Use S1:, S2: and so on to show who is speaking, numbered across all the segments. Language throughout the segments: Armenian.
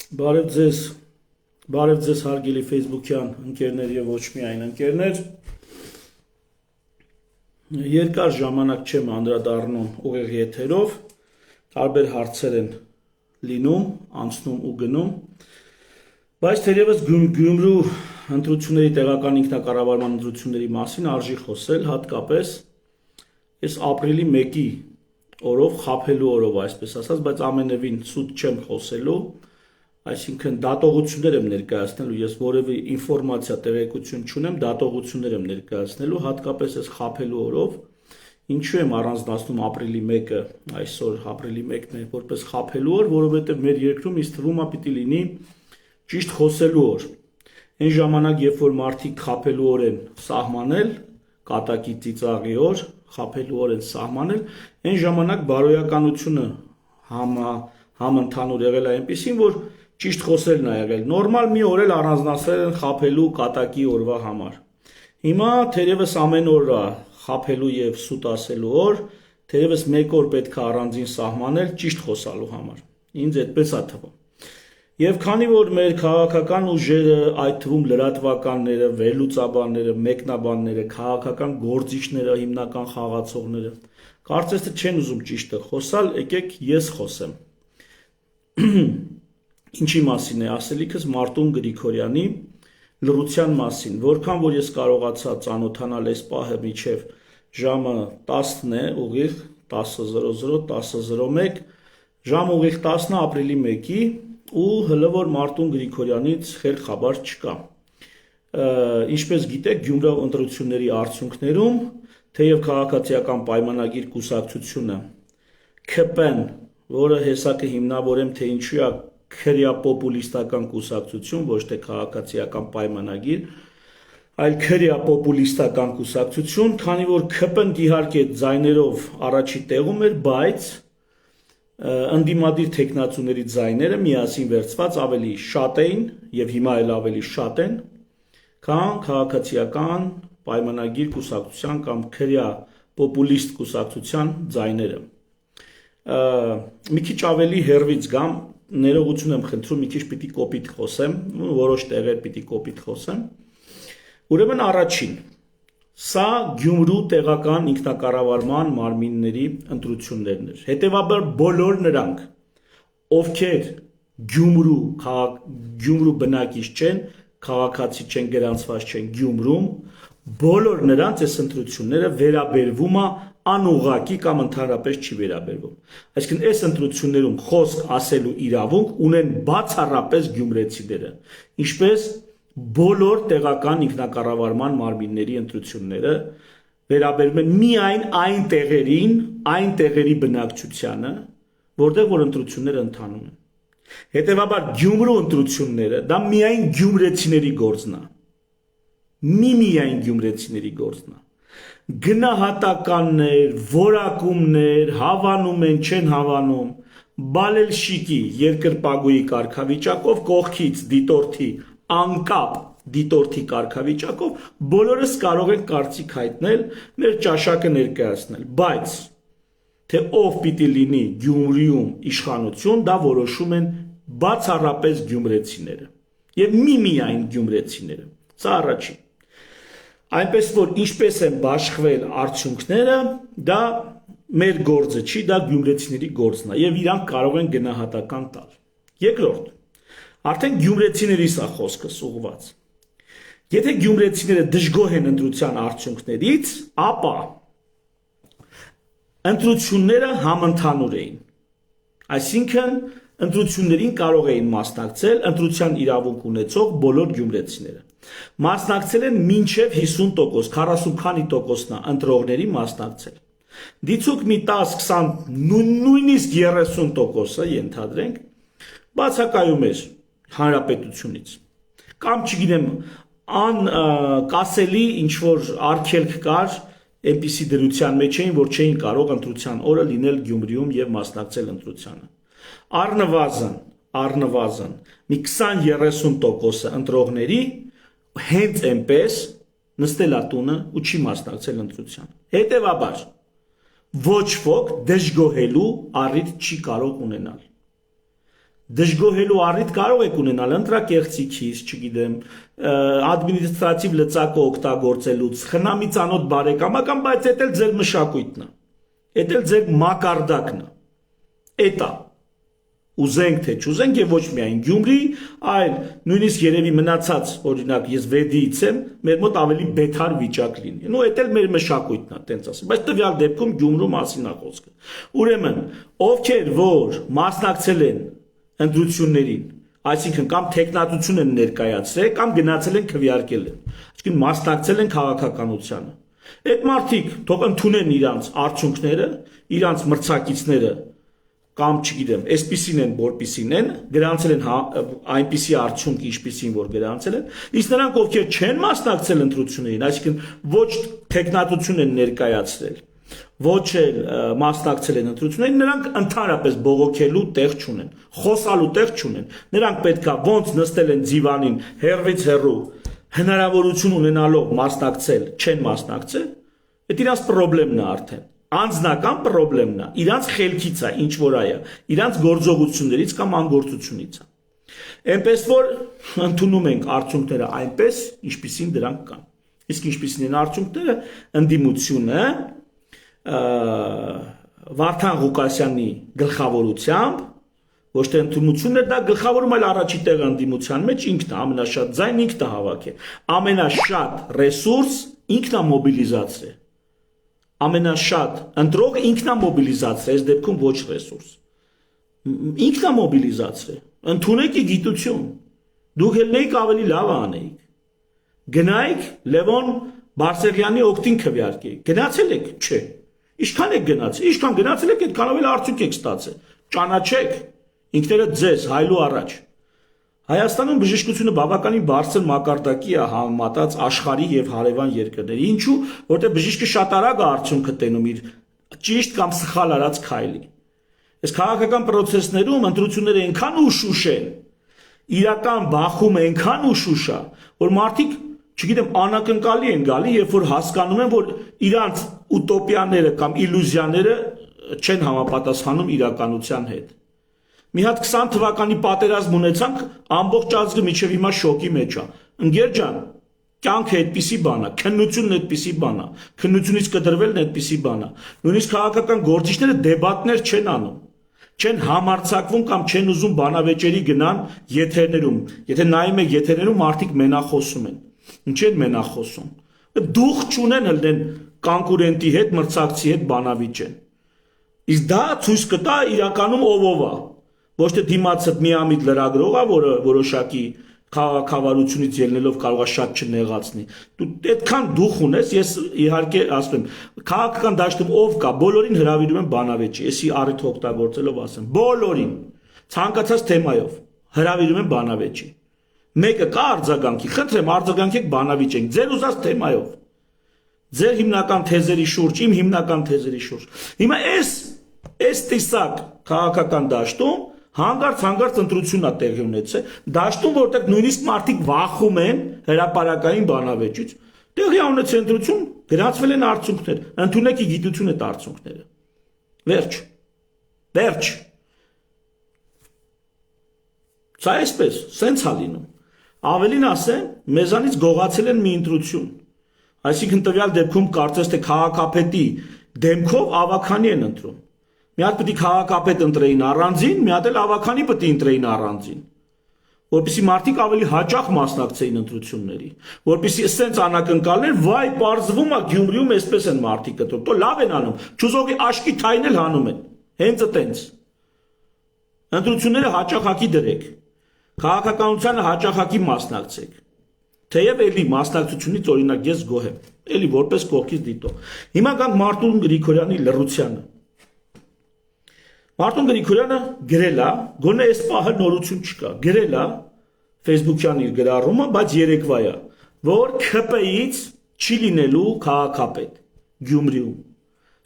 S1: Բարև ձեզ հարգելի Facebook-յան ընկերներ եւ ոչ միայն ընկերներ։ Երկար ժամանակ չեմ անդրադառնում ուղիղ եթերով, տարբեր հարցեր են լինում, անցնում ու գնում, բայց թերևս Գյումրու ընտրությունների տեղական ինքնակառավարման ընտրությունների մասին արժի խոսել, հատկապես այս ապրիլի 1-ի օրով, խաբելու օրով, այսպես ասած, բայց ամենևին սուտ չեմ խոսելու, այսինքն դատողություններ եմ ներկայացնելու, ես որևէ ինֆորմացիա տեղեկություն չունեմ, դատողություններ եմ ներկայացնելու, հատկապես այս խաբելու օրով, ինչու եմ առանձնացնում ապրիլի 1-ը, այսօր ապրիլի 1-ն է որպես խաբելու օր, որովհետև մեր երկրում ինձ թվում է պիտի լինի ճիշտ խոսելու օր։ Այն ժամանակ, երբ որ մարդիկ խաբելու օր են սահմանել, կատակի ծիծաղի օր, խաբելու օր են սահմանել, այն ժամանակ բարոյականությունը համընդհանուր եղել է այնպիսին, որ ճիշտ խոսելն է եղել, նորմալ մի օր էլ առանձնացրել են խաբելու կատակի օրվա համար։ Հիմա թերևս ամեն օր խաբելու եւ սուտ ասելու օր, թերևս մեկ օր պետք է առանձին սահմանել ճիշտ խոսալու համար։ Ինձ այդպես է թվում։ Եվ քանի որ մեր քաղաքական ուժերը, այդ թվում լրատվականները, վերլուծաբանները, մեկնաբանները, քաղաքական գործիչները, հիմնական խաղացողները, կարծես թե չեն ուզում ճիշտը խոսալ, եկեք ես խոսեմ։ Ինչի մասին է ասելիքս Մարտուն Գրիգորյանի լռության մասին, որքան որ ես կարողացա ծանոթանալ այս պահը մինչև ժամը 10-ն է, ուղիղ 10:00, 10:01, ժամը ուղիղ 10-ն ապրիլի 1-ի ու հլը որ Մարտուն Գրիգորյանից խելք խաբար չկա։ Ինչպես գիտեք, Գյումրու ընտրությունների արդյունքներում, թեև քաղաքացիական պայմանագիր կուսակցությունը ՔՊ-ն, որը հեսա կհիմնավորեմ, թե ինչու է քրյա պոպուլիստական կուսակցություն, ոչ թե քաղաքացիական պայմանագիր, այլ քրյա պոպուլիստական կուսակցություն, քանի որ ՔՊ-ն իհարկե ձայներով առաջի տեղում էր, բայց ընդդիմադիր թեկնածուների ձայները միասին վերցված ավելի շատ էին եւ հիմա էլ ավելի շատ են, քան քաղաքացիական պայմանագիր կուսակցության կամ քրյա պոպուլիստ կուսակցության ձայները։ Մի քիչ ավելի հեռվից գամ, ներողություն եմ խնդրում, մի քիչ պիտի կոպիտ խոսեմ, որոշ տեղեր պիտի կոպիտ խոսեմ։ Ուրեմն առաջին, սա Գյումրու տեղական ինքնակառավարման մարմինների ընտրություններն էր։ Հետևաբար բոլոր նրանք, ովքեր Գյումրու բնակիչ չեն, քաղաքացի չեն, գրանցված չեն Գյումրում, բոլոր նրանց այս ընտրությունները վերաբերվում է անուղղակի կամ ընդհանրապես չի վերաբերվում։ Այսինքն այս ընտրություններում խոսք ասելու իրավունք ունեն բացառապես գյումրեցիները, ինչպես բոլոր տեղական ինքնակառավարման մարմինների ընտրությունները վերաբերում են միայն այն տեղերին, այն տեղերի բնակչությանը, որտեղ որ ընտրությունները ընթանում են։ Հետևաբար Գյումրու ընտրությունները դա միայն գյումրեցիների գործն է։ Միայն գյումրեցիների գործն է։ Գնահատականներ, որակումներ, հավանում են, չեն հավանում, բալելշիկի երկրպագուի կարգավիճակով, կողքից դիտորդի, անկապ դիտորդի կարգավիճակով, բոլորս կարող են կարծիք հայտնել, մեր ճաշակը ներկայացնել, բայց թե ով պիտի լինի Գյումրիում իշխանություն, դա որոշում են բացառապես գյումրեցիները եւ միայն գյումրեցիները։ Սա առաջին։ Այնպես որ ինչպես են բաշխվել արդյունքները, դա մեր գործը չի, դա գյումրեցիների գործն է եւ իրանք կարող են գնահատական տալ։ Երկրորդ, արդեն գյումրեցիների սա խոսքս ուղված։ Եթե գյումրեցիները դժգոհ են ընտրության արդյունքներից, ապա ընտրությունները համընդհանուր էին։ Այսինքն ընտրություններին կարող էին մասնակցել ընտրության իրավունք ունեցող բոլոր գյումրեցիները։ Մասնակցել են մինչև 50%, 40 քանի տոկոսն է ընտրողների մասնակցել։ Դիցուք մի 10-20, նույնիսկ 30%-ը ենթադրենք, բացակայում էր հանրապետությունից։ Կամ չգիտեմ, անկասելի ինչ որ արգելք կար, այնպիսի դրության մեջ էին, որ չէին կարող ընտրության օրը լինել Գյումրիում եւ մասնակցել ընտրությանը։ Առնվազն մի 20-30%-ը ընտրողների հենց այնպես նստել է տունը ու չի մասնակցել ընտրությանը։ Հետևաբար ոչ ոք դժգոհելու առիթ չի կարող ունենալ։ դժգոհելու առիթ կարող եք ունենալ ընտրակեղծիքից, չգիտեմ, ադմինիստրատիվ լծակը օգտագործելուց, խնամի ծանոթ բարեկամական, բայց դա էլ ձեր մշակույթն է, դա էլ ձեր մակարդակն է, էտա ուզենք թե չուզենք եւ ոչ միայն Գյումրի, այլ նույնիսկ երևի մնացած, օրինակ ես Վեդիից եմ, մեր մոտ ավելի բեթար վիճակ լինի։ Նու դա էլ մեր մշակույթն է, տենց ասեմ, բայց տվյալ դեպքում Գյումրու մասին է խոսքը։ Ուրեմն, ովքեր որ մասնակցել են ընտրություններին, այսինքն կամ տեխնատություն են ներկայացրել, կամ գնացել են քվեարկել են, այսինքն մասնակցել են քաղաքականությանը։ Այդ մարդիկ թող ընդունեն իրանց արդյունքները, իրանց մրցակիցները կամ չգիտեմ, այսպիսին են, որպիսին են, գրանցել են այնպիսի արդյունք, ինչպիսին որ գրանցել են, իսկ նրանք ովքեր չեն մասնակցել ընտրություններին, այսինքն ոչ տեխնատություն են ներկայացրել, ոչ էլ մասնակցել են ընտրություններին, նրանք ընդհանրապես բողոքելու տեղ չունեն, խոսալու տեղ չունեն, նրանք պետքա ոնց նստել են դիվանին հեռվից հեռու, հնարավորություն ունենալով մասնակցել, չեն մասնակցել, դա իրանց խնդիրն է արդեն։ Անձնական խնդիրն է, իրանց խելքից է, ինչ որ այա, իրանց գործողություններից կամ անգործությունից է։ Այնպես որ ընդունում ենք արդյունքները այնպես, ինչպիսին դրանք կան։ Իսկ ինչպիսին են արդյունքները, ընդդիմությունը Վարդան Ղուկասյանի գլխավորությամբ, ոչ թե ընդդիմությունն է դա գլխավորում, այլ առաջի տեղը ընդդիմության մեջ ինքն է ամենաշատ ձայն ինքն է հավաքել, ամենաշատ ռեսուրս ինքն է մոբիլիզացրել։ Ամենաշատ ընտրողը ինքն է մոբիլիզացրել, այս դեպքում ոչ ռեսուրս։ Ինքն է մոբիլիզացրել։ Ընդունեք գիտություն։ Դուք ելնեիք ավելի լավ անեիք։ Գնայիք Լևոն Բարսեղյանի օգտին քվեարկեիք։ Գնացել եք, չէ։ Ինչքան եք գնացել, ինչքան գնացել եք, այդքան ավելի արդյունք եք ստացել։ Ճանաչեք ինքներդ ձեզ հայլու առաջ։ Հայաստանում բժշկությունը բավականին բարձր մակարդակի է համեմատած աշխարհի եւ հարևան երկրների։ Ինչու՞, որտեղ բժիշկը շատ արագ է արդյունքը տենում իր ճիշտ կամ սխալ արած քայլի։ Այս քաղաքական process-ներում ընտրությունները այնքան ուշուշ են, իրական բախումը այնքան ուշուշ է, որ մարդիկ, չգիտեմ, անակնկալի են գալի, երբ որ հասկանում են, որ իրանց ուտոպիաները կամ իլյուզիաները չեն համապատասխանում իրականության հետ։ Մի հատ 20 թվականի պատերազմ ունեցանք, ամբողջ ազգը միջև հիմա շոկի մեջ է։ Ընկեր ջան, կյանքը այդպիսի բան է, քննությունն այդպիսի բան է, քննությունից կդրվելն այդպիսի բան է։ Նույնիսկ քաղաքական գործիչները դեբատներ չեն անում, չեն համարձակվում կամ չեն ուզում բանավեճերի գնան եթերներում։ Եթե նայում եք եթերներում, մարդիկ մենախոսում են։ Ինչ են մենախոսում։ Դուխ չունեն հլնեն կոնկուրենտի հետ, մրցակցի հետ բանավիճեն։ Իսկ դա ցույց կտա իրականում ով է։ Ոչ թե դիմացդ միամիտ լրագրողը, որը որոշակի քաղաքավարությունից ելնելով կարող է շատ չնեղացնի։ Դու այդքան դուխ ունես, ես իհարկե ասում եմ, քաղաքական դաշտում ով կա, բոլորին հրավիրում են բանավեճի, էսի առիթ օգտագործելով ասեմ, բոլորին, ցանկացած թեմայով հրավիրում են բանավեճի։ Մեկը կա արձագանքի, խնդրեմ արձագանքեք բանավիճենք, ձեր ուզած թեմայով, ձեր հիմնական թեզերի շուրջ, իմ հիմնական թեզերի շուրջ։ Հիմա այս տեսակ քաղաքական դաշտում հանգարց ընտրությունն է տեղի ունեցել, դաշտում որտեղ նույնիսկ մարդիկ վախում են հրապարակային բանավեճից, տեղի ունեցել ընտրություն, գրանցվել են արդյունքներ, ընդունեք գիտություն այդ արդյունքները։ Վերջ։ Սա այսպես, սենց է լինում։ Ավելին ասեմ, մեզանից գողացել են մի ընտրություն։ Այսինքն տվյալ դեպքում կարծես թե քաղաքապետի դեմքով ավականի են ընտրում։ Մի հատ պետք է քաղաքապետ ընտրեին առանձին, մի հատ էլ ավականի պետք է ընտրեին առանձին, որպեսզի մարդիկ ավելի հաճախ մասնակցեին ընտրությունների, որպեսզի ասենց անակնկալներ, վայ, պարզվում է Գյումրիում այսպես են մարդիկ ընտրում, տո լավ են անում, չուզողի աշկի թայն էլ հանում են, հենց այտենց։ Ընտրությունները հաճախակի դրեք, քաղաքականությանը հաճախակի մասնակցեք, թեև էլի մասնակցությունից օրինակ ես գոհ եմ, էլի որպես կողքից դիտող։ Հիմա գանք Մարտուն Գրիգորյանի լռությանը։ Մարտուն Գրիգորյանը գրել է, գոնե այս պահը նորություն չկա, գրել է Facebook-յան իր գրառումը, բայց երեկվա է, որ ՔՊ-ից չի լինելու քաղաքապետ Գյումրիում։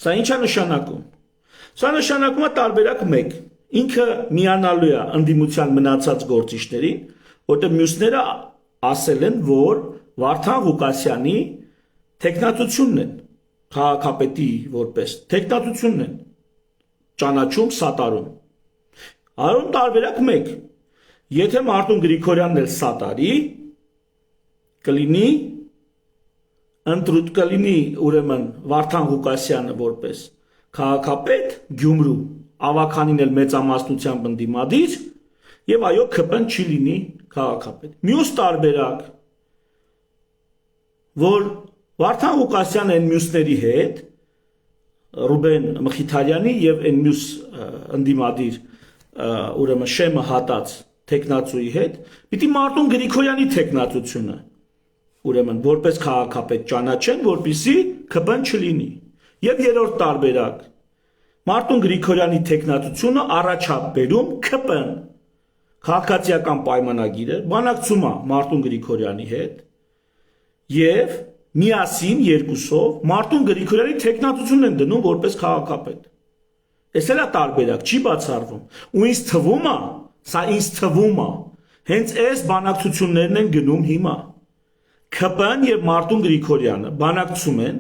S1: Սա ինչ է նշանակում։ Սա նշանակում է տարբերակ 1. Ինքը միանալու է ընդդիմության մնացած գործիչներին, որտեղ մյուսները ասել են, որ Վարդան Ղուկասյանի տեխնատությունն են, քաղաքապետի որպես տեխնատությունն են ճանաչում, սատարում։ Արոն տարբերակ 1. Եթե Մարտուն Գրիգորյանն էլ սատարի, կլինի ուրեմն Վարդան Ղուկասյանը որպես քաղաքապետ Գյումրու, Ավագանին էլ մեծամասնությամբ ընդդիմադիր, եւ այո ՔՊ-ն չի լինի քաղաքապետ։ Մյուս տարբերակ, որ Վարդան Ղուկասյանը այն մյուսների հետ, Ռուբեն Մխիթարյանի եւ այն մյուս ընդդիմադիր ուրեմն շեմը հատած տեխնացուի հետ, պիտի Մարտուն Գրիգորյանի տեխնացությունը ուրեմն որպես քաղաքապետ ճանաչեն, որպեսզի ՔՊ-ն չլինի։ Եվ երրորդ տարբերակ, Մարտուն Գրիգորյանի տեխնացությունը առաջաբերում ՔՊ-ն քաղաքացիական պայմանագիրը բանակցում է Մարտուն Գրիգորյանի հետ եւ միասին երկուսով Մարտուն Գրիգորյանի տեխնացությունն են դնում որպես քաղաքապետ։ Էս էլ է տարբերակ, չի բացառվում։ Ու ինձ թվում է, սա ինձ թվում է, հենց այս բանակցություններն են գնում հիմա։ ՔՊ-ն եւ Մարտուն Գրիգորյանը բանակցում են,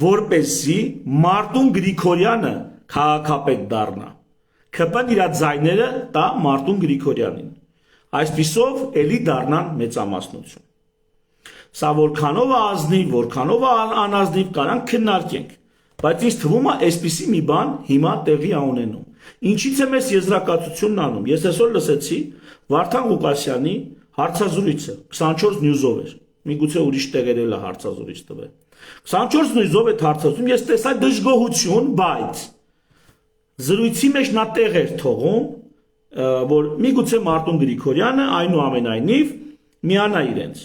S1: որպեսզի Մարտուն Գրիգորյանը քաղաքապետ դառնա։ ՔՊ-ն իր ձայները տա Մարտուն Գրիգորյանին։ Այսպիսով էլի դառնան մեծամասնություն։ Սա որքանով է ազնիվ, որքանով է անազնիվ կարանք քննարկենք, բայց ինձ թվում է այսպիսի մի բան հիմա տեղի է ունենում։ Ինչից է մեզ եզրակացությունն անում։ Ես այսօր լսեցի Վարդան Ղուկասյանի հարցազրույցը 24 News-ով էր։ Միգուցե ուրիշ տեղեր էլ է հարցազրույց տվել։ 24 News-ով այդ հարցազրույցում ես տեսա դժգոհություն, բայց զրույցի մեջ նա տեղ էր թողում, որ միգուցե Մարտուն Գրիգորյանը այնուամենայնիվ միանա իրենց։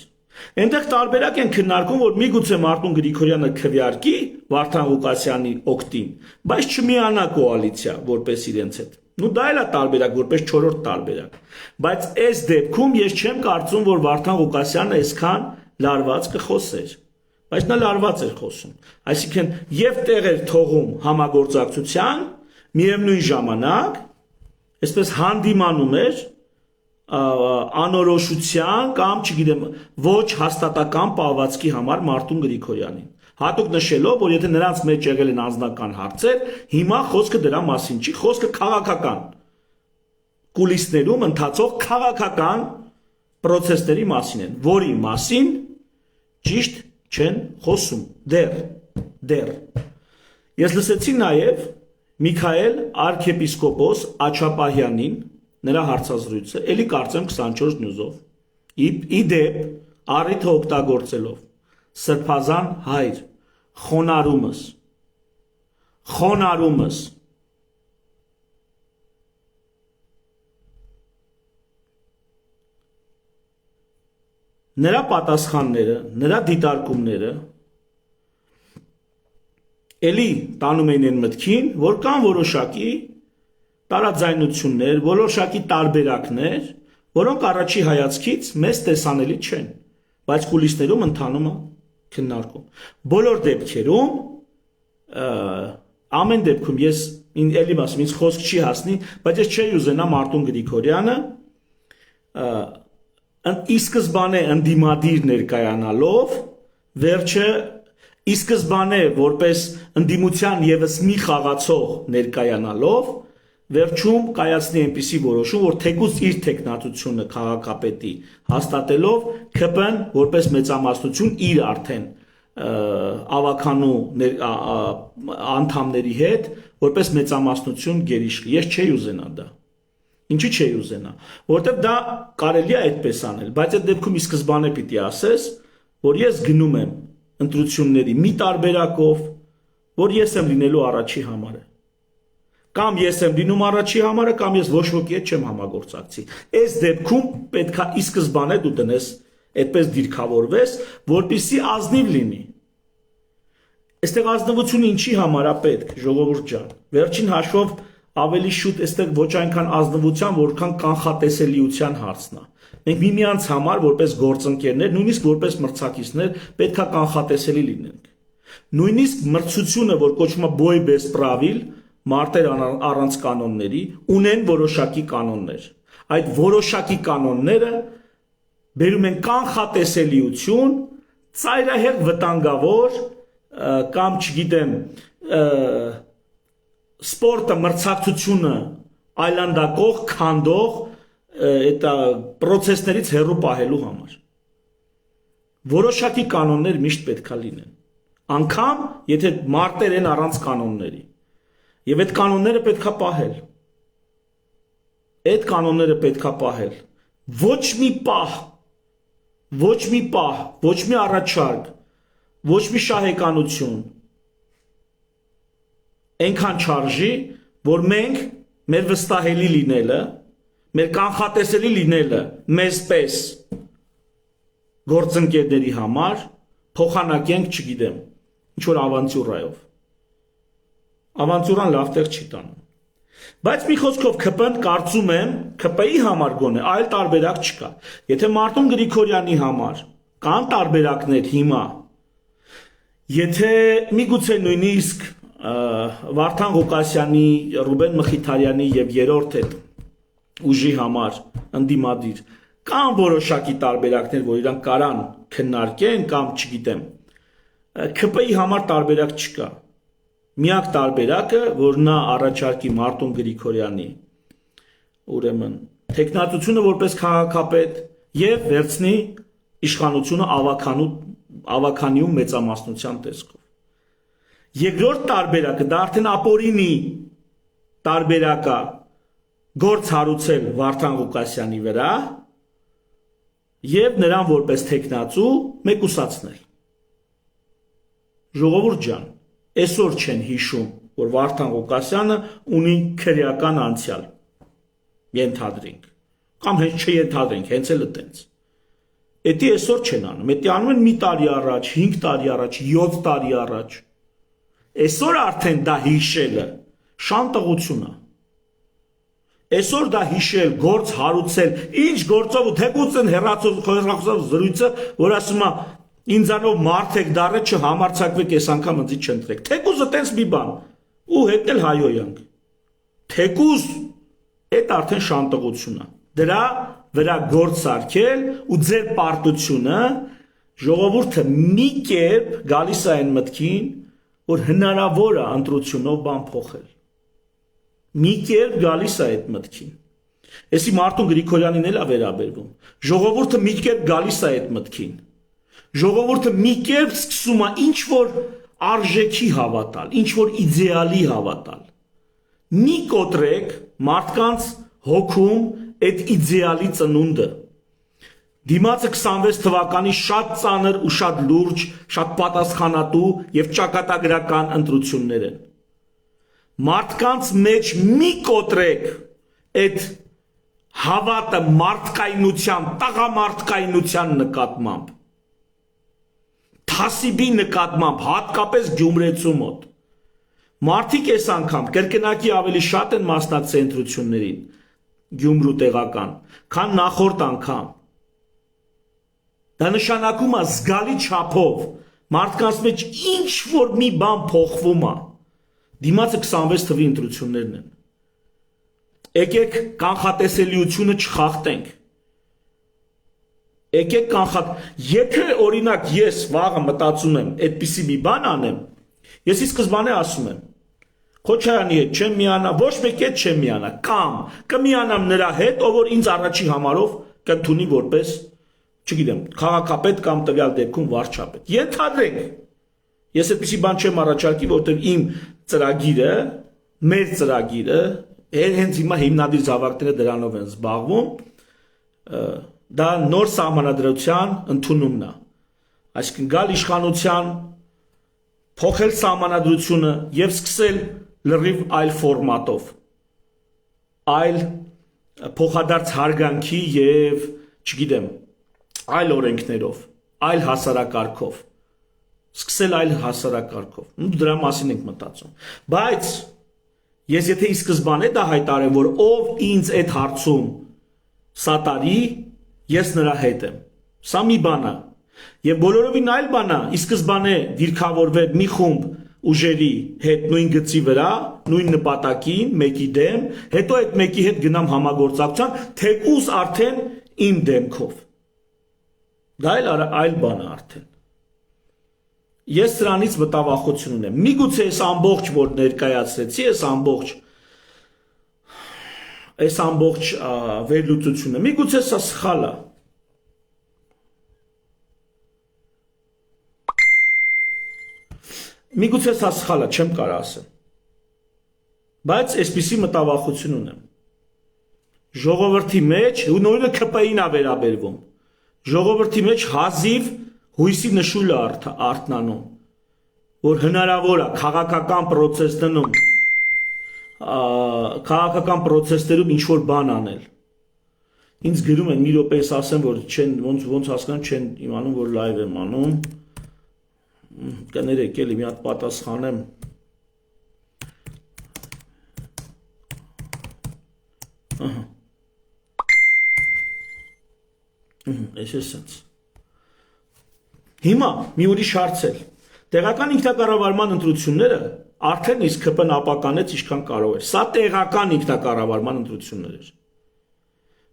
S1: Այնտեղ տարբերակ են քննարկում, որ միգուցե Մարտուն Գրիգորյանը քվեարկի Վարդան Ղուկասյանի օգտին, բայց չմիանա կոալիցիա որպես իրենց հետ։ Նու դա էլ է տարբերակ, որպես 4-րդ տարբերակ։ Բայց այս դեպքում ես չեմ կարծում, որ Վարդան Ղուկասյանը այսքան լարված կխոսեր։ Բայց նա լարված էր խոսում։ Այսինքն եւ տեղ էր թողում համագործակցության, միևնույն ժամանակ այսպես հանդիմանում էր անորոշության կամ չգիտեմ ոչ հաստատական պահվածքի համար Մարտուն Գրիգորյանին։ Հատուկ նշելով, որ եթե նրանց մեջ եղել են անձնական հարցեր, հիմա խոսքը դրա մասին չի, խոսքը քաղաքական կուլիսներում ընթացող քաղաքական պրոցեսների մասին են, որի մասին ճիշտ չեն խոսում դեռ։ Ես լսեցի նաև Միքայել arczepiskopos Աչապահյանին, նրա հարցազրույցը, էլի կարծեմ 24 News-ով, իդեպ առիթը օգտագործելով, սրբազան հայր, խոնարումս, նրա պատասխանները, նրա դիտարկումները էլի տանում էին այն մտքին, որ կան որոշակի տարաձայնություններ, որոշակի տարբերակներ, որոնք առաջի հայացքից մեզ տեսանելի չեն, բայց կուլիսներում ընթանում է քննարկում։ Բոլոր դեպքերում, ամեն դեպքում ես էլի ասում, ինձ խոսք չի հասնի, բայց ես չէի ուզենա Մարտուն Գրիգորյանը ի սկզբանե ընդդիմադիր ներկայանալով, վերջը ի սկզբանե որպես ընդդիմության եւս մի խաղացող ներկայանալով, վերջում կայացնի այնպիսի որոշում, որ թեկուզ իր տեխնատությունը քաղաքապետի հաստատելով ՔՊ-ն որպես մեծամասնություն իր արդեն ավականու անդամների հետ որպես մեծամասնություն գերիշխի։ Ես չէի ուզենա դա։ Ինչի չէի ուզենա, որովհետև դա կարելի է այդպես անել, բայց այդ դեպքում ի սկզբանե պիտի ասես, որ ես գնում եմ ընտրությունների մի տարբերակով, որ ես եմ լինելու առաջի համարը։ Կամ ես եմ լինում առաջի համարը, կամ ես ոչ ոքի հետ չեմ համագործակցի։ Այս դեպքում պետք է ի սկզբանե դու տնես, այդպես դիրքավորվես, որպեսզի ազնիվ լինի։ Այստեղ ազնվությունը ինչի համար է պետք, ժողովուրդ ջան։ Վերջին հաշվով ավելի շուտ այստեղ ոչ այնքան ազնվության, որքան կանխատեսելիության հարցն է։ Մենք միմյանց համար որպես գործընկերներ, նույնիսկ որպես մրցակիցներ պետք է կանխատեսելի լինենք։ Նույնիսկ մրցությունը, որ կոչվում է boi bez pravil, մարտեր առանց կանոնների, ունեն որոշակի կանոններ։ Այդ որոշակի կանոնները բերում են կանխատեսելիություն, ծայրահեղ վտանգավոր կամ չգիտեմ սպորտը մրցակցությունը այլանդակող, քանդող այդ process-ներից հեռու պահելու համար։ Որոշակի կանոններ միշտ պետք է լինեն։ Անկամ եթե մարտեր են առանց կանոնների։ Եվ այդ կանոնները պետք է պահել։ Այդ կանոնները պետք է պահել։ Ոչ մի պահ, ոչ մի առաջարկ, ոչ մի շահեկանություն այնքան չարժի, որ մենք մեր վստահելի լինելը, մեր կանխատեսելի լինելը մեզ պես գործընկերների համար փոխանակենք, չգիտեմ, ինչ որ ավանտյուրայով։ Ավանտյուրան լավ տեղ չի տանում։ Բայց մի խոսքով ԿՊ-ն կարծում եմ, ԿՊ-ի համար գոնե այլ տարբերակ չկա։ Եթե Մարտուն Գրիգորյանի համար կան տարբերակներ հիմա, եթե միգուցե նույնիսկ Վարդան Ղուկասյանի, Ռուբեն Մխիթարյանի եւ երրորդ այդ ուժի համար ընդդիմադիր կան որոշակի տարբերակներ, որ իրանք կարան քննարկեն կամ չգիտեմ, ԿՊ-ի համար տարբերակ չկա։ Միակ տարբերակը, որ նա առաջարկի Մարտուն Գրիգորյանի, ուրեմն տեխնատությունը որպես քաղաքապետ եւ վերցնի իշխանությունը ավականիում մեծամասնության տեսքով։ Երկրորդ տարբերակը դա արդեն ապօրինի տարբերակա գործ հարուցել Վարդան Ղուկասյանի վրա եւ նրան որպես տեխնացու մեկուսացնել։ Ժողովուրդ ջան, այսօր չեն հիշում, որ Վարդան Ղուկասյանը ունի քրեական անցյալ, ենթադրենք, կամ հենց չենթադրենք, հենց էլ այդպես։ Էդի այսօր չեն անում, էդի անում են մի տարի առաջ, 5 տարի առաջ, 7 տարի առաջ։ Այսօր արդեն դա հիշելը շան տղություն է։ Այսօր դա հիշել, գործ հարուցել, ինչ գործով ու թեկուզ են հեռախոսով զրույցը, որ ասում է ինձանով մարդ եք դառը չհամարցակվեք, այս անգամ ինձ չընտրեք։ Թեկուզը տենց մի բան, ու հետ էլ հայոյանք։ Թեկուզ այդ արդեն շանտղություն է։ Դրա վրա գործ սարքել ու ձեր պարտությունը ժողովուրդը մի կերպ գալիս է այն մտքին, որ հնարավոր է ընտրությունով բան փոխել։ Մի կերպ գալիս է այդ մտքին։ Էսի Մարտուն Գրիգորյանին էլ է վերաբերվում։ Ժողովուրդը մի կերպ գալիս է այդ մտքին։ Ժողովուրդը մի կերպ սկսում է ինչ որ արժեքի հավատալ, ինչ որ իդեալի հավատալ։ Մի կոտրեք մարդկանց հոգում այդ իդեալի ծնունդը։ Դիմացը 26 թվականի շատ ծանր ու շատ լուրջ, շատ պատասխանատու եւ ճակատագրական ընտրություններ են։ Մարդկանց մեջ մի կոտրեք այդ հավատը մարդկայնության, տղամարդկայնության նկատմամբ, թասիբի նկատմամբ, հատկապես Գյումրեցու մոտ։ Մարդիկ այս անգամ կրկնակի ավելի շատ են մասնակցել ընտրություններին, Գյումրու տեղական, քան նախորդ անգամ։ Դա նշանակում է զգալի չափով մարդկանց մեջ ինչ որ մի բան փոխվում է։ Դիմացը 26 թվի ընտրություններն են։ Եկեք կանխատեսելիությունը չխախտենք։ Եկեք Եթե օրինակ ես վաղը մտածում եմ այդպիսի մի բան անեմ, ես ի սկզբանե ասում եմ Քոչարյանի հետ չեմ միանա, ոչ մեկի հետ չեմ միանա, կամ կմիանամ նրա հետ, ով որ ինձ առաջի համարով կընդունի որպես, չգիտեմ, քաղաքապետ կամ տվյալ դեպքում վարչապետ։ Ենթադրենք, ես այդպիսի բան չեմ առաջարկի, որտեղ իմ ծրագիրը, մեր ծրագիրը, հենց հիմա հիմնադիր զավակները դրանով են զբաղվում, դա նոր սահմանադրության ընդունումն է։ Այսինքն գալ իշխանության, փոխել սահմանադրությունը եւ սկսել լրիվ այլ ֆորմատով, այլ փոխադարձ հարգանքի եւ, չգիտեմ, այլ օրենքներով, այլ հասարակարգով, սկսել այլ հասարակարգով։ Դրա մասին ենք մտածում։ Բայց ես եթե ի սկզբանե դա հայտարարեմ, որ ով ինձ այդ հարցում սատարի, ես նրա հետ եմ։ Սա մի բան է։ Եվ բոլորովին այլ բան է, ի սկզբանե դիրքավորվել մի խումբ ուժերի հետ նույն գծի վրա, նույն նպատակին, մեկի դեմ, հետո այդ մեկի հետ գնամ համագործակցության, թեկուզ արդեն իմ դեմքով։ Դա այլ բան է արդեն։ Ես սրանից մտավախություն ունեմ։ Միգուցե այս ամբողջ, որ ներկայացրեցի, այս ամբողջ այս ամբողջ վերլուծությունը։ Միգուցե սա սխալ է։ Միգուցե սա սխալ է, չեմ կարող ասել։ Բայց այսպիսի մտավախություն ունեմ։ Ժողովրդի մեջ, ու նույնը ԿՊ-ին է վերաբերվում։ Ժողովրդի մեջ հազիվ հույսի նշույլ է արթնանում, որ հնարավոր է քաղաքական պրոցեսներում ինչ-որ բան անել։ Ինձ գրում են մի րոպես ասեմ, որ չեն ոնց հասկանում չեն իմանում, որ լայվ եմ անում։ Կներեք, էլի մի հատ պատասխանեմ։ Այս է սենց։ Հիմա մի ուրիշ հարց էլ։ Տեղական ինքնակառավարման ընտրությունները արդեն իսկ ԿՊ-ն ապականեց ինչքան կարող էր։ Սա տեղական ինքնակառավարման ընտրություններ էր։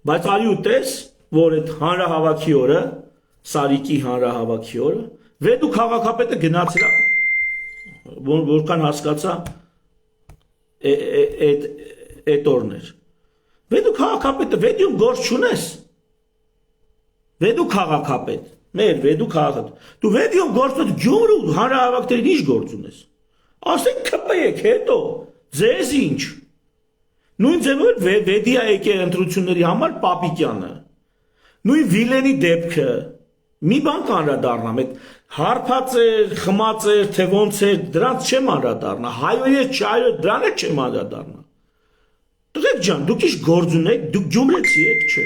S1: Բայց արի ու տես, որ այդ հանրահավաքի օրը, Սարիկի հանրահավաքի օրը, Վեդու քաղաքապետը գնացել է, որքան հասկացա, այդ օրն էր։ Վեդու քաղաքապետը, Վեդիում գործ չունես։ Վեդու քաղաքապետ, մեր Վեդու քաղաքապետ։ Դու Վեդիում գործ ունես, Գյումրու հանրահավաքներին ինչ գործ ունես։ Ասենք ԿՊ եք հետո, ձեզ ինչ։ Նույն ձևով Վեդի է եկել ընտրությունների համար Պապիկյանը։ Նույն Վիլենի դեպքը։ Մի բան կանրադառնամ, այդ հարբած էր, խմած էր, թե ոնց էր, դրանց չեմ անդրադառնա, հայոյես, չայոյես, դրան էլ չեմ անդրադառնա։ Տղեկ ջան, դուք ինչ գործ ունեք, դուք Գյումրեցի եք, չէ։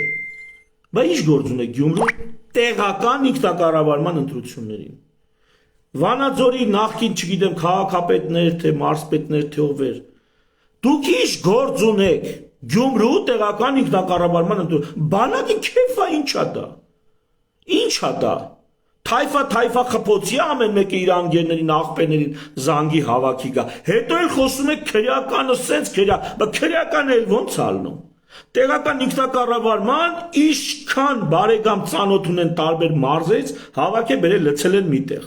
S1: Բա ինչ գործ ունեք Գյումրու տեղական ինքնակառավարման ընտրություններին։ Վանաձորի նախկին, չգիտեմ, քաղաքապետներ, թե մարզպետներ, թե ովեր։ Դուք ինչ գործ ունեք Գյումրու տեղական ինքնակառավարման ընտրություններին։ Բանակի քեֆա ինչա դա։ Ինչ է դա։ Թայֆա խփոցի ամեն մեկը իր անգերներին, աղբերներին զանգի հավաքի գա։ Հետո էլ խոսում եք քրեականը սենց բա քրեականը էլ ոնց ալնում։ Տեղական ինքնակառավարման ինչքան բարեկամ ծանոթ ունեն տարբեր մարզերից հավաք է բերել լցել են միտեղ։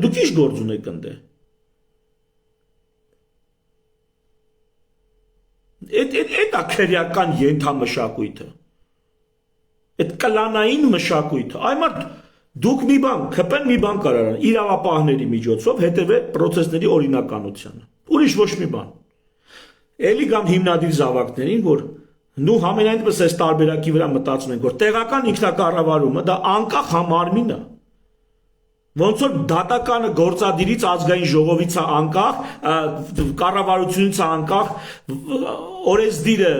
S1: Դուք ինչ գործ ունեք ընդ։ Այդ է քրեական ենթամշակույթը։ Այդ կլանային մշակույթը, այ մարդ դուք մի բան, ԿՊ-ն մի բան կարող է իրավապահների միջոցով հետևել պրոցեսների օրինականությանը։ Ուրիշ ոչ մի բան։ Էլի կամ հիմնադիր զավակներին, որ նու համենայնպես այս տարբերակի վրա մտածում ենք, որ տեղական ինքնակառավարումը դա անկախ համարմին է։ Ոնց որ դատականը գործադիրից ազգային ժողովից է անկախ, կառավարությունից է անկախ, օրենսդիրը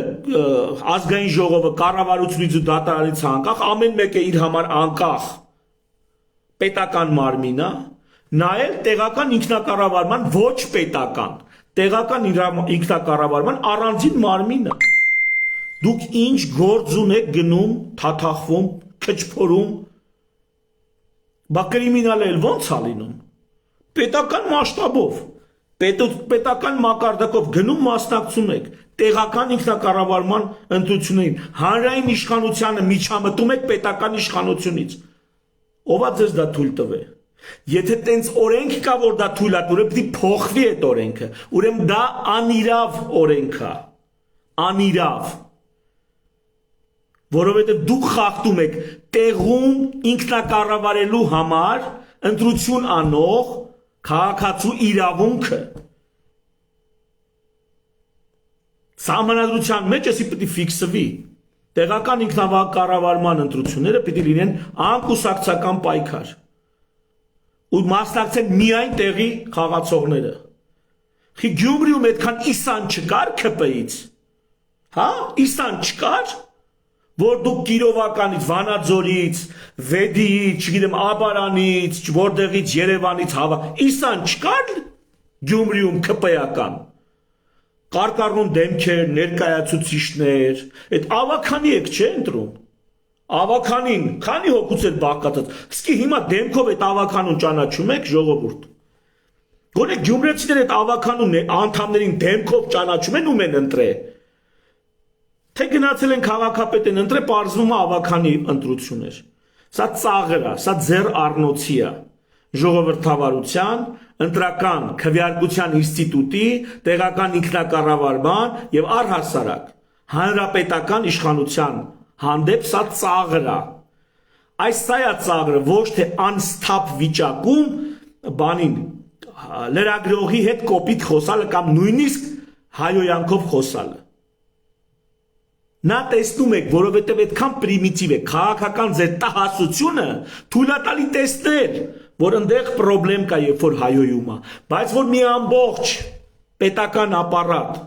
S1: ազգային ժողովը կառավարությունից ու դատարանից է անկախ, ամեն մեկը իր համար անկախ պետական մարմին է, նա էլ տեղական ինքնակառավարման ոչ պետական, տեղական ինքնակառավարման առանձին մարմին է։ Դուք ինչ գործ ունեք գնում, թաթախվում, քչփորում, բա կրիմինալ էլ ոնց է լինում։ Պետական մասշտաբով, պետական մակարդակով գնում մասնակցում եք տեղական ինքնակառավարման ընտրություններին, հանրային իշխանությանը միջամտում եք պետական իշխանությունից։ Ով է ձեզ դա թույլ տվե։ Եթե տենց օրենք կա, որ դա թույլ է, ուրեմն պիտի փոխվի այդ օրենքը, ուրեմն դա անիրավ օրենք է, անիրավ։ Որովհետև դուք խախտում եք տեղում ինքնակառավարելու համար ընտրություն անող քաղաքացու իրավունքը։ Սահմանադրության մեջ էսի պիտի ֆիքսվի։ Տեղական ինքնակառավարման ընտրությունները պիտի լինեն անկուսակցական պայքար։ Ու մասնակցեն միայն տեղի խաղացողները։ Խի Գյումրիում այդքան իսան չկար ԿՊ-ից։ Հա, իսան չկար, որ դուք Կիրովականից, Վանաձորից, Վեդիից, չգիտեմ, Աբարանից, որտեղից Երևանից իսան չկար Գյումրիում ԿՊ-ական։ Կարկառնում դեմքեր, ներկայացուցիչներ, այդ ավականի եք չէ ընտրում։ Ավականին, քանի հոգուց է բաղկացած։ Իսկ հիմա դեմքով այդ ավականուն ճանաչում եք ժողովուրդ։ Գոնե գյումրեցիները այդ ավականուն անդամներին դեմքով ճանաչում են ում են ընտրել։ Թե գնացել են քաղաքապետ են ընտրել, պարզվում է ավականի ընտրություններ։ Սա ծաղր է, սա ձեռ առնոցի է։ Ժողովրդավարության, ընտրական քվեարկության ինստիտուտի, տեղական ինքնակառավարման եւ առհասարակ հանրապետական իշխանության հանդեպ սա ծաղր է։ Այս սա է ծաղրը, ոչ թե անսթափ վիճակում բանին լրագրողի հետ կոպիտ խոսալը կամ նույնիսկ հայոյանքով խոսալը։ Նա տեսնում եք, որովհետև այդքան պրիմիտիվ է, քաղաքական ձեր տհասությունը թույլ է տալի տեսնել, որ ընդեղ պրոբլեմ կա, երբ որ հայոյում է, բայց որ մի ամբողջ պետական ապարատ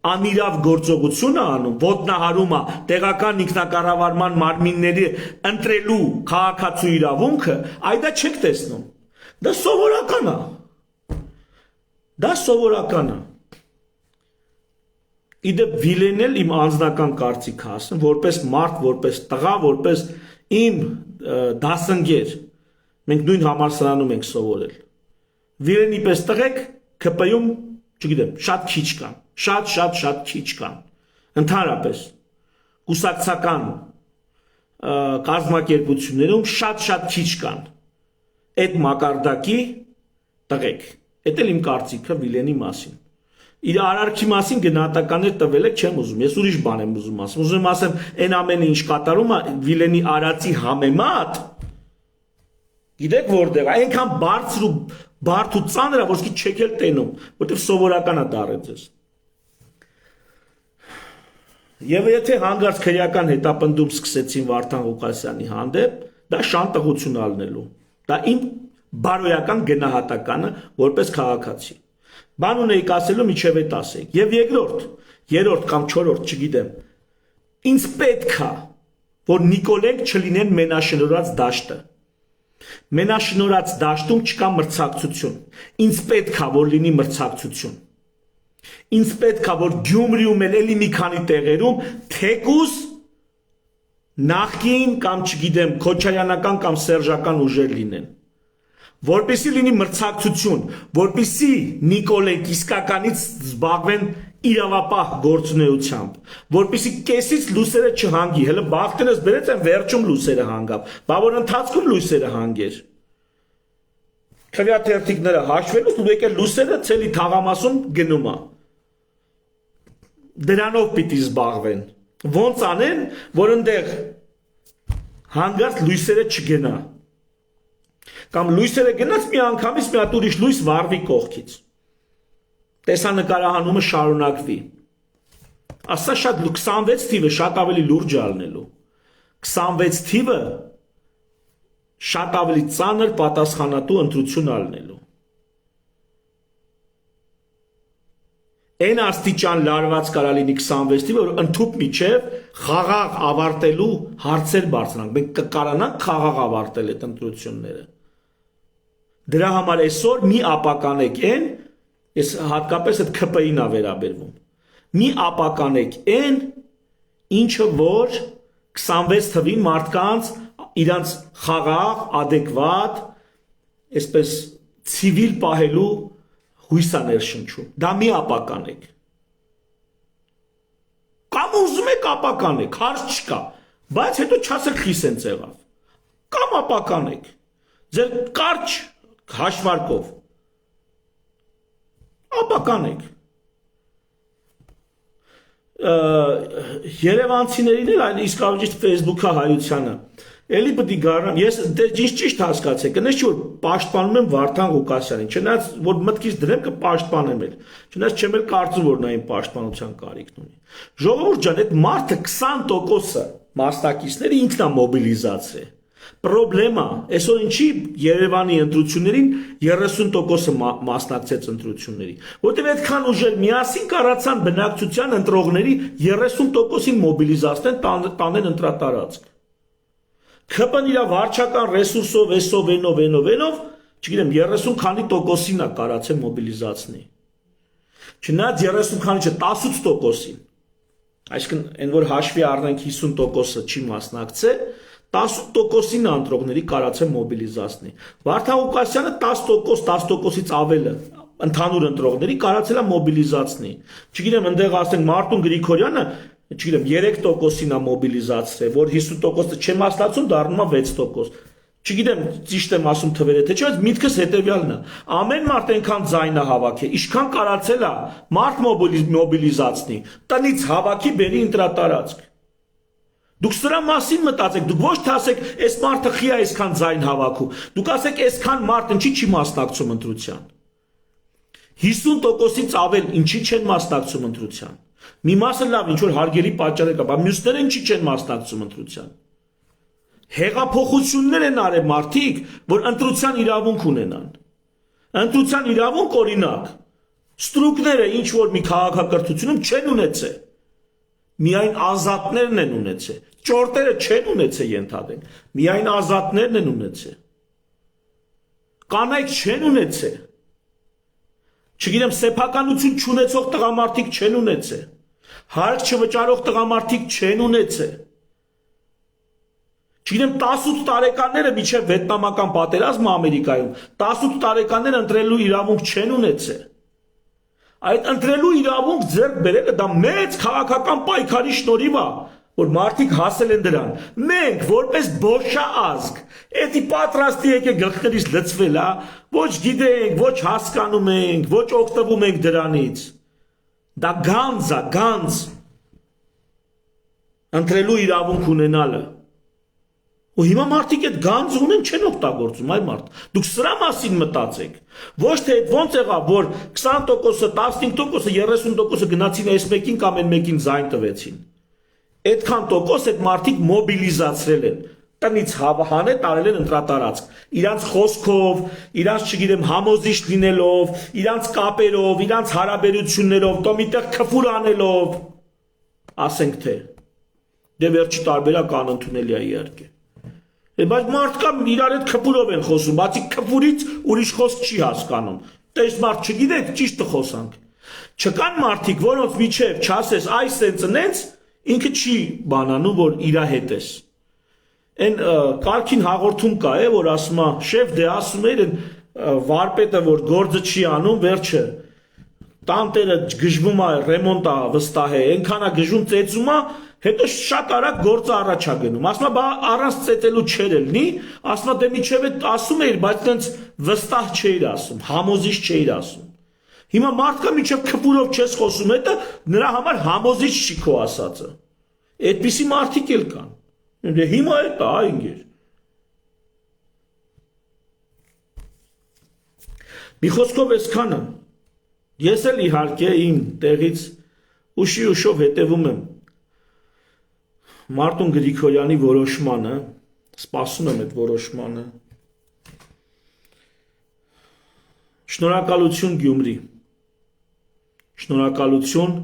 S1: անիրավ գործողություն է անում, ոտնահարում է տեղական ինքնակառավարման մարմինների ընտրելու քաղաքացու իրավունքը, այդ չեք տեսնում։ Դա սովորական է։ Դա սովորական է։ Իդեպ Վիլենն էլ իմ անձնական կարծիքը ասեմ, որպես մարդ, որպես տղա, որպես իմ դասընկեր, մենք նույն համալսարանում ենք սովորել։ Վիլենի պես տղեկ ԿՊ-ում, չգիտեմ, շատ քիչ կան, շատ քիչ կան։ Ընդհանրապես կուսակցական կազմակերպություններում շատ քիչ կան այդ մակարդակի տղեկ։ Էդ էլ իմ կարծիքը Վիլենի մասին։ Իր արարքի մասին գնահատականներ տվել եք, չեմ ուզում, ես ուրիշ բան եմ ուզում ասեմ։ Ուզում եմ ասեմ, այն ամենը ինչ կատարում է Վիլենի արածի համեմատ, գիտեք որտեղ, այնքան բարձր ու բարդ ու ծանր է, որ չեք էլ տենում, որտեղ սովորական է դառել ձեզ։ Եվ եթե հանգարց քրեական հետապնդում սկսեցին Վարդան Ղուկասյանի հանդեպ, դա շանտղություն ալնելու։ Դա իմ բարոյական գնահատականը որպես քաղաքացի։ Բան ունեիք ասելու միջև այդ ասեք։ Եվ երրորդ կամ չորրորդ, չգիտեմ, ինձ պետք է, որ Նիկոլենք չլինեն մենաշնորհած դաշտը։ Մենաշնորհած դաշտում չկա մրցակցություն։ Ինձ պետք է, որ լինի մրցակցություն։ Ինձ պետք է, որ Գյումրիում էլի մի քանի տեղերում թեկուզ նախկին կամ չգիտեմ, քոչարյանական կամ սերժական ուժեր լինեն։ Որպեսի լինի մրցակցություն, որպեսի Նիկոլենք իսկականից զբաղվեն իրավապահ գործունեությամբ, որպեսի կեսից լույսերը չհանգի, հələ բախտերս բերեց են վերջում լույսերը հանգավ, բա որ ընթացքում լույսերը հանգեր։ Քվեաթերթիկները հաշվելուց ու եկել լույսերը ցելի թաղամասում գնում է։ Դրանով պիտի զբաղվեն։ Ոնց անեն, որ այնտեղ հանգարց լույսերը չգնա։ Կամ լույսերը գնաց մի անգամից մի հատ ուրիշ լույս վառվի կողքից։ Տեսանկարահանումը շարունակվի։ Ասա շատ 26 թիվը շատ ավելի լուրջ ալնելու։ 26 թիվը շատ ավելի ծանր պատասխանատու ընտրություն ալնելու։ Այն աստիճան լարված կարա լինի 26 թիվը, որ ընդհուպ միջև խաղաղ ավարտելու հարցեր բարձրանանք։ Մենք կկարանանք խաղաղ ավարտել այդ ընտրությունները։ Դրա համար այսօր մի ապականեք են, ես հատկապես այդ ԿՊ-ին է վերաբերվում։ Մի ապականեք են, ինչը որ 26 թվին մարդկանց իրանց խաղաղ, adekvat, այսպես ցիվիլ պահելու հույս է ներշնչում։ Դա մի ապականեք։ Կամ ուզում եք ապականեք, հարց չկա, բայց հետո չասեք խի սենց եղավ։ Կամ ապականեք։ Ձեր կարճ հաշվարկով ապականեք։ Երևանցիներին էլ այն իսկ ավելի ճիշտ Facebook-ը հայությանը էլի պետք է գարնամ, ես ճիշտ հասկացեք, կնես չի որ պաշտպանում եմ Վարդան Ղուկասյանին, չնայած որ մտքից դրեմ կպաշտպանեմ էլ, չնայած չեմ էլ կարծում որ նա իմ պաշտպանության կարիքն ունի։ Ժողովուրդ ջան, այդ մարդը 20%-ը մասնակիցները ինքն է մոբիլիզացրել։ Պրոբլեմա, այսօր ինչի Երևանի ընտրություններին 30%-ը մասնակցեց ընտրությունների, որտեղ այդքան ուժեր միասին կարացան բնակչության ընտրողների 30%-ին մոբիլիզացնեն տանեն ընտրատարածք։ ԿՊ-ն իր վարչական ռեսուրսով, էսով, այնով, չգիտեմ, 30 քանի տոկոսին է կարացել մոբիլիզացնի։ Չնայած 30 քանի չէ, 18%-ին։ Այսինքն, այն որ հաշվի առնենք 50%-ը չի մասնակցել, 10%-ին ընտրողների կարացել մոբիլիզացնի։ Վարդան Ղուկասյանը 10%, 10%-ից ավելը ընդհանուր ընտրողների կարացել է մոբիլիզացնի։ Չգիտեմ, այնտեղ ասենք Մարտուն Գրիգորյանը, չգիտեմ, 3%-ին է մոբիլիզացրել, որ 50%-ը չեմ մասնակցում, դառնում է 6%։ Չգիտեմ, ճիշտ եմ ասում թվերը թե չէ, միտքս հետևյալն է։ Ամեն մարդ այնքան ձայնը հավաքի, ինչքան կարացել է մարդ մոբիլիզացնի, տնից հավաքի բերի ընտրատարածք։ Դուք սրա մասին մտածեք, դուք ոչ թե ասեք, այս մարդը խի է այսքան ձայն հավաքում, դուք ասեք, այսքան մարդ ինչի չի մասնակցում ընտրության։ 50%-ից ավել ինչի չեն մասնակցում ընտրության։ Մի մասը լավ, ինչ որ հարգելի պատճառ կա, բայց մյուսները ինչի չեն մասնակցում ընտրության։ Հեղափոխություններ են արել մարդիկ, որ ընտրության իրավունք ունենան։ Ընտրության իրավունք օրինակ, ստրուկները ինչ որ մի քաղաքակրթությունում չեն ունեցել։ Միայն ազատներն են ունեցել։ Ճորտերը չեն ունեցել ենթադրենք, միայն ազատներն են ունեցել։ Կանայք չեն ունեցել։ Չգիտեմ, սեփականություն չունեցող տղամարդիկ չեն ունեցել։ Հարկ չվճարող տղամարդիկ չեն ունեցել։ Չգիտեմ, 18 տարեկանները միջև վիետնամական պատերազմը Ամերիկայում, 18 տարեկանները ընտրելու իրավունք չեն ունեցել։ Այդ ընտրելու իրավունք ձեռք բերելը դա մեծ քաղաքական պայքարի շնորհիվ է, որ մարդիկ հասել են դրան։ Մենք որպես բոշա ազգ, էդի պատրաստի եկե գլխներից լցվել, ոչ գիտենք, ոչ հասկանում ենք, ոչ օգտվում ենք դրանից։ Դա գանձ է, գանձ։ Ընտրելու իրավունք ունենալը։ Ու հիմա մարդիկ այդ գանձ ունեն չեն օգտագործում, այ մարդ։ Դուք սրա մասին մտածեք։ Ոչ թե այդ ոնց եղավ, որ 20%-ը, 15%-ը, 30%-ը գնացին այս մեկին կամ այն մեկին զայն տվեցին։ Այդքան տոկոս այդ մարդիկ մոբիլիզացրել են։ Տնից հանե տարել են ընտրատարածք։ Իրանց խոսքով, իրանց չգիտեմ համոզիչ լինելով, իրանց կապերով, իրանց հարաբերություններով, տո միտեղ քֆուր անելով, ասենք թե։ Դե վերջի տարբերակ անընդունելի է իհարկե։ Բայց մարդկա իրար հետ քփուրով են խոսում, բացի քփուրից ուրիշ խոսք չի հասկանում։ Տես մարդ չգիտեք, ճիշտը խոսանք։ Չկան մարդիկ, որոնց միջև չասես այս սենց, ինքը չի բանանում, որ իրա հետ ես։ Այն կարգին հաղորդում կա, որ ասում է, շեֆ դե ասում էր վարպետը, որ գործը չի անում, վերջը տանտերը գժվում է, ռեմոնտ է վստահ է, այնքան է գժում ծեծում է, հետո շատ արագ գործը առաջ է գնում։ Ասում է, բա առանց ծեծելու չէր լինի, ասում է, դե միջև է ասում էր, բայց տենց վստահ չէր ասում, համոզիչ չէր ասում։ Հիմա մարդկա միջև քփուրով չես խոսում, հետո նրա համար համոզիչ չի քո ասածը։ Այդպիսի մարդիկ էլ կան։ Դե հիմա է դա, ինգեր։ Մի խոսքով այսքանը։ Ես էլ իհարկե իմ տեղից ուշով հետևում եմ Մարտուն Գրիգորյանի որոշմանը, սպասում եմ այդ որոշմանը։ Շնորհակալություն Գյումրի։ Շնորհակալություն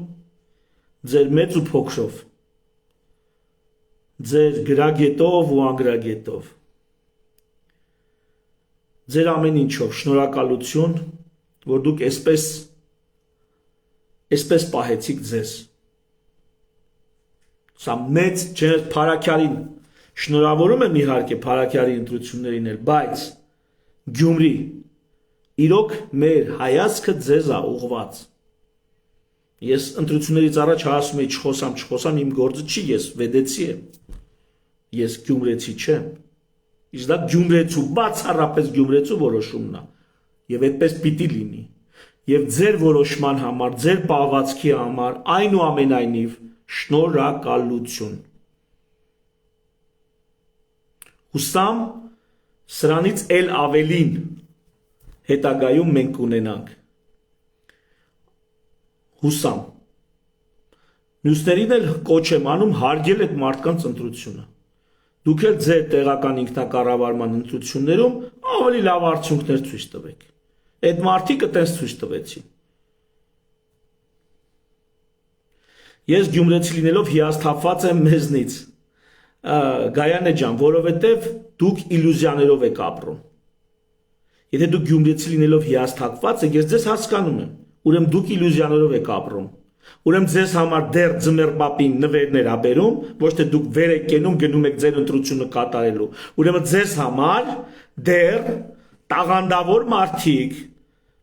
S1: ձեր մեծ ու փոքրով։ Ձեր գրագետով ու անգրագետով։ Ձեր ամեն ինչով շնորհակալություն, որ դուք այսպես պահեցիք ձեզ։ Սա մեծ ջեր Փարաքյալին շնորհավորում եմ իհարկե Փարաքյալի ընտրություններին էլ, բայց Գյումրի իրոք մեր հայացքը ձեզ է ուղված։ Ես ընտրություններից առաջ ասում եի չխոսամ, իմ գործը չի, ես վեդեցի եմ։ Ես գյումրեցի չեմ։ Իսկ դա գյումրեցու, բացառապես գյումրեցու որոշումն է։ Եվ այդպես պիտի լինի։ Եվ ձեր որոշման համար, ձեր պահվածքի համար, այնուամենայնիվ շնորհակալություն։ Հուսամ սրանից էլ ավելին հետագայում մենք կունենանք։ Հուսամ։ Մյուսներին էլ կոչ եմ անում հարգել այդ մարդկանց ընտրությունը։ Դուք էլ ձեր տեղական ինքնակառավարման ընտրություններում ավելի լավ արդյունքներ ցույց տվեք։ Այդ մարդիկը տես ցույց տվեցին։ Ես գյումրեցի լինելով հիասթափված եմ մեզնից։ Գայանե ջան, որովհետև դուք իլյուզիաներով եք ապրում։ Եթե դուք գյումրեցի լինելով հիասթափված եք, ես ձեզ հասկանում եմ։ Ուրեմն դուք իլյուզիաներով եք ապրում։ Ուրեմն ձեզ համար դեռ ձմեռ պապին նվերներ ա բերում, ոչ թե դուք վեր եք կենում գնում եք ձեր ընտրությունը կատարելու։ Ուրեմն ձեզ համար դեռ տաղանդավոր մարդիկ,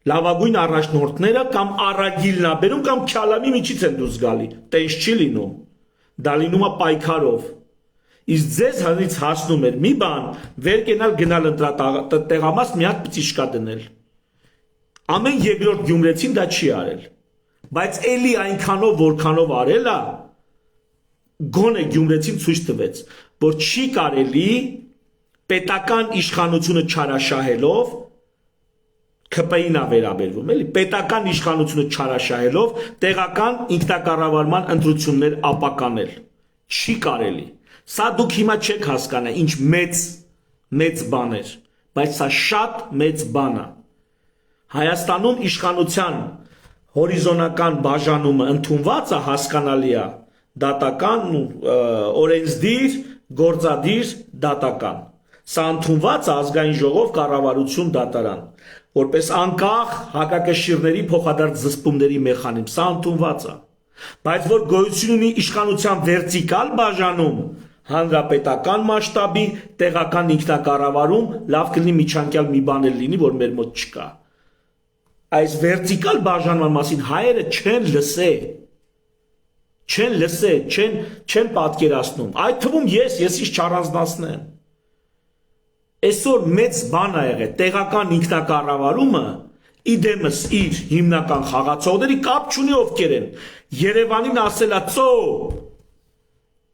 S1: լավագույն առաջնորդները կամ առագիլն ա բերում կամ քյալամի միջից են դուրս գալի։ Տես չի լինում։ Դա լինում է պայքարով։ Իսկ ձեզ հնից հասնում էր մի բան, վեր կենալ գնալ տեղամաս մի հատ պտիշկա դնել։ Ամեն երկրորդ գյումրեցին դա չի արել։ Բայց էլի այնքանով, որքանով արել է, գոնե գյումրեցին ցույց տվեց, որ չի կարելի պետական իշխանությունը չարաշահելով ԿՊԻ-ն է վերաբերվում, էլի պետական իշխանությունը չարաշահելով տեղական ինքնակառավարման ընտրություններ ապականել։ Չի կարելի։ Սա դուք հիմա չեք հասկանա, ինչ մեծ բան էր, բայց սա շատ մեծ բան է։ Հայաստանում իշխանության հորիզոնական բաժանումը ընդունված է, հասկանալի է, դատական, օրենսդիր, գործադիր, դատական։ Սա ընդունված է ազգային ժողով, կառավարություն, դատարան, որպես անկախ հակակշիռների փոխադարձ զսպումների մեխանիզմ, սա ընդունված է։ Բայց որ գոյություն ունի իշխանության վերտիկալ բաժանում, հանրապետական մասշտաբի, տեղական ինքնակառավարում, լավ կլինի միջանկյալ մի բան էլ լինի, որ մեր մոտ չկա։ Այս վերտիկալ բաժանման մասին հայերը չեն լսել, չեն պատկերացնում։ Այդ թվում ես ինչ չառանձնացնեմ։ Այսօր մեծ բան ա եղել, տեղական ինքնակառավարումը իդեմս իր հիմնական խաղացողների կապ չունի ովքեր են։ Երևանին ասելա ծո,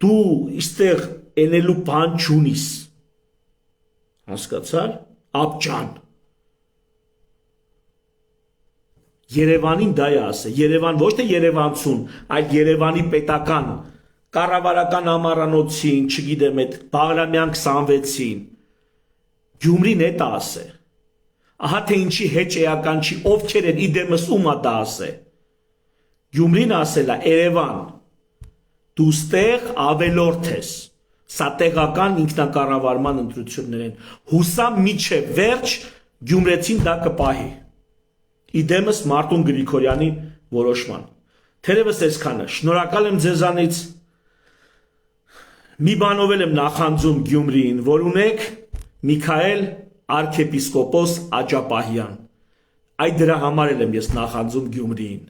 S1: դու իստեղ ենելու բան չունիս։ Հասկացար, ապջան։ Երևանին դա է ասել, Երևան ոչ թե երևանցուն, այլ Երևանի պետական կառավարական ամառանոցին, չգիտեմ, այդ Բաղրամյան 26-ին, Գյումրին է դա ասել։ Ահա թե ինչի հեչ էական չի, ովքեր են իդեմս ում է դա ասել։ Գյումրին ասել է Երևան, դու ստեղ ավելորդ ես, սա տեղական ինքնակառավարման ընտրություններ են, հուսամ միջև վերջ գյումրեցին դա կպահի։ Իդեմս Մարտուն Գրիգորյանի որոշման։ Թերևս այսքանը, շնորհակալ եմ ձեզանից։ Մի բանով եմ նախանձում Գյումրիին, որ ունեք Միքայել arczepiskopos Աջապահյան։ Այդ դրա համար եմ ես նախանձում Գյումրիին։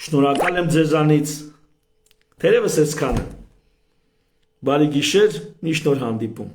S1: Շնորհակալ եմ ձեզանից։ Թերևս այսքանը։ Բարի գիշեր, մի շնորհ հանդիպում։